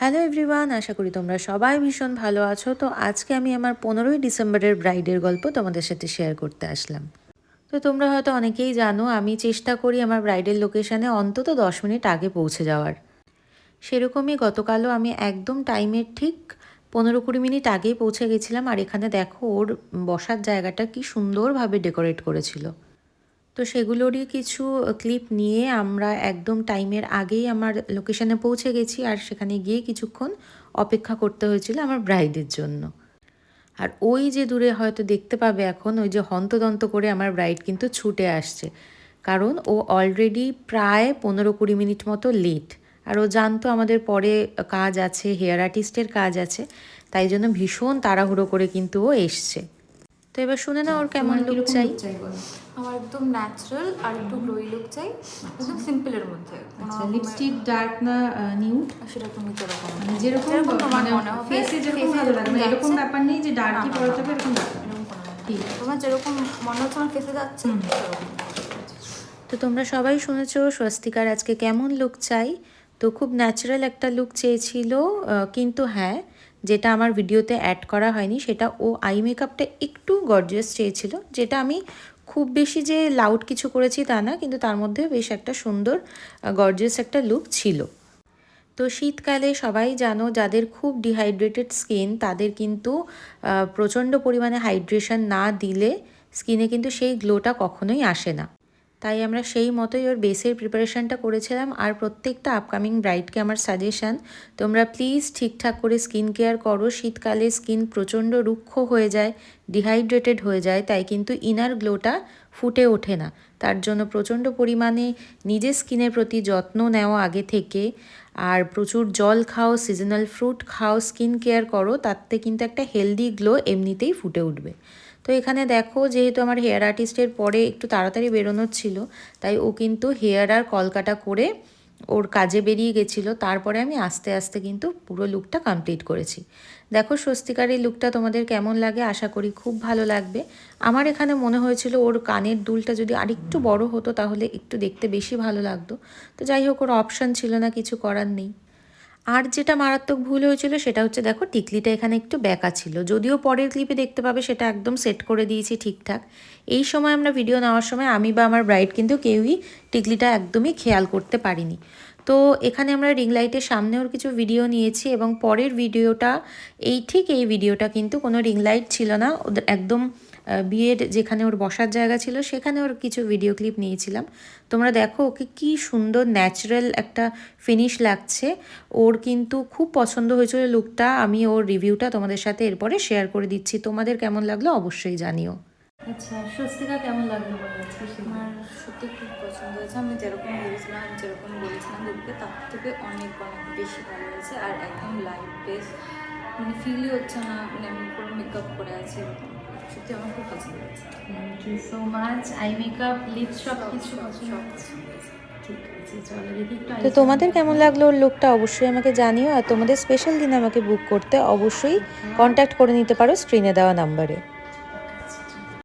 Hello everyone, আশা করি তোমরা সবাই ভীষণ ভালো আছো। তো আজকে আমি আমার 15ই ডিসেম্বরের ব্রাইডের গল্প তোমাদের সাথে শেয়ার করতে আসলাম। তো তোমরা হয়তো অনেকেই জানো আমি চেষ্টা করি আমার ব্রাইডের লোকেশানে অন্তত 10 মিনিট আগে পৌঁছে যাওয়ার। সেরকমই গতকালও আমি একদম টাইমের ঠিক 15-20 মিনিট আগেই পৌঁছে গেছিলাম। আর এখানে দেখো ওর বসার জায়গাটা কি সুন্দরভাবে ডেকোরেট করেছিল। তো সেগুলোরই কিছু ক্লিপ নিয়ে আমরা একদম টাইমের আগেই আমার লোকেশানে পৌঁছে গেছি। আর সেখানে গিয়ে কিছুক্ষণ অপেক্ষা করতে হয়েছিল আমার ব্রাইডের জন্য। আর ওই যে দূরে হয়তো দেখতে পাবে এখন ওই যে হন্তদন্ত করে আমার ব্রাইড কিন্তু ছুটে আসছে, কারণ ও অলরেডি প্রায় 15-20 মিনিট মতো লেট। আর ও জানতো আমাদের পরে কাজ আছে, হেয়ার আর্টিস্টের কাজ আছে, তাই জন্য ভীষণ তাড়াহুড়ো করে কিন্তু ও এসছে। তো এবার শুনে না ওর কেমন লুক চাই। আমার একদম ন্যাচারাল আর একটু গ্লোই লুক চাই, একদম সিম্পলের মধ্যে। আচ্ছা, লিপস্টিক ডার্ক না নিউড? সেটা তুমি যেরকম মানে যেরকম তোমার মানে মনে হবে, ফেসে যেরকম ভালো লাগে, মানে এরকম ব্যাপার নেই যে ডার্কই পরা যাবে এরকম ব্যাপার নেই। ঠিক আছে, তোমার যেরকম মনে হচ্ছে আমার ফেসে যাচ্ছে সেরকম। তো তোমরা সবাই শুনেছো স্বস্তিকার আজকে কেমন লুক চাই। তো খুব ন্যাচারাল একটা লুক চেয়েছিল, কিন্তু হ্যাঁ, যেটা আমার ভিডিওতে অ্যাড করা হয়নি সেটা ও আই মেকআপটা একটু গর্জিয়াস চেয়েছিল, যেটা আমি খুব বেশি যে লাউড কিছু করেছি তা না, কিন্তু তার মধ্যে বেশ একটা সুন্দর গর্জিয়াস একটা লুক ছিল। তো শীতকালে সবাই জানো যাদের খুব ডিহাইড্রেটেড স্কিন তাদের কিন্তু প্রচণ্ড পরিমাণে হাইড্রেশন না দিলে স্কিনে কিন্তু সেই গ্লোটা কখনোই আসে না। তাই আমরা সেই মতোই ওর বেসের প্রিপারেশানটা করেছিলাম। আর প্রত্যেকটা আপকামিং ব্রাইডকে আমার সাজেশান, তোমরা প্লিজ ঠিকঠাক করে স্কিন কেয়ার করো। শীতকালে স্কিন প্রচণ্ড রুক্ষ হয়ে যায়, ডিহাইড্রেটেড হয়ে যায়, তাই কিন্তু ইনার গ্লোটা ফুটে ওঠে না। তার জন্য প্রচণ্ড পরিমাণে নিজের স্কিনের প্রতি যত্ন নেওয়া আগে থেকে, আর প্রচুর জল খাও, সিজনাল ফ্রুট খাও, স্কিন কেয়ার করো, তাতে কিন্তু একটা হেলদি গ্লো এমনিতেই ফুটে উঠবে। তো এখানে দেখো যেহেতু আমার হেয়ার আর্টিস্টের পরে একটু তাড়াতাড়ি বেরোনোর ছিল, তাই ও কিন্তু হেয়ার আর কলকাটা করে ওর কাজে বেরিয়ে গেছিলো। তারপরে আমি আস্তে আস্তে কিন্তু পুরো লুকটা কমপ্লিট করেছি। দেখো স্বস্তিকার এই লুকটা তোমাদের কেমন লাগে, আশা করি খুব ভালো লাগবে। আমার এখানে মনে হয়েছিল ওর কানের দুলটা যদি আরেকটু বড় হতো তাহলে একটু দেখতে বেশি ভালো লাগতো। তো যাই হোক, ওর অপশান ছিল না, কিছু করার নেই। আর যেটা মারাত্মক ভুল হয়েছিল সেটা হচ্ছে দেখো টিকলিটা এখানে একটু ব্যাকা ছিল, যদিও পরের ক্লিপে দেখতে পাবে সেটা একদম সেট করে দিয়েছি ঠিকঠাক। এই সময় আমরা ভিডিও নেওয়ার সময় আমি বা আমার ব্রাইড কিন্তু কেউই টিকলিটা একদমই খেয়াল করতে পারিনি। তো এখানে আমরা রিং লাইটের সামনেও কিছু ভিডিও নিয়েছি, এবং পরের ভিডিওটা এই ভিডিওটা কিন্তু কোনো রিং লাইট ছিল না, ওদের একদম বিয়ের যেখানে ওর বসার জায়গা ছিল সেখানে ওর কিছু ভিডিও ক্লিপ নিয়েছিলাম। তোমরা দেখো ওকে কি সুন্দর ন্যাচারাল একটা ফিনিশ লাগছে। ওর কিন্তু খুব পছন্দ হয়েছিল লুকটা। আমি ওর রিভিউটা তোমাদের সাথে এরপরে শেয়ার করে দিচ্ছি, তোমাদের কেমন লাগলো অবশ্যই জানিও। আচ্ছা, স্বস্তিকা কেমন লাগলো বলো আজকে? আমার সত্যি খুব পছন্দ হয়েছে। আমি যেরকম ভেবেছিলাম, যেরকম বলেছিলাম দেখতে, তার থেকে অনেক অনেক বেশি ভালো হয়েছে। আর একদম লাইট বেস, মানে ফিলই হচ্ছে না মানে আমি পুরো মেকআপ করে আছি এরকম। সত্যি আমার খুব পছন্দ হয়েছে। Thank you so much. I makeup, lips সব কিছু পছন্দ সব হয়েছে। পছন্দ হয়েছে। ঠিক আছে, চলো দেখি একটু তো তোমাদের কেমন লাগলো ওর লুকটা অবশ্যই আমাকে জানিও। আর তোমাদের স্পেশাল দিন আমাকে বুক করতে অবশ্যই কন্ট্যাক্ট করে নিতে পারো স্ক্রিনে দেওয়া নাম্বারে।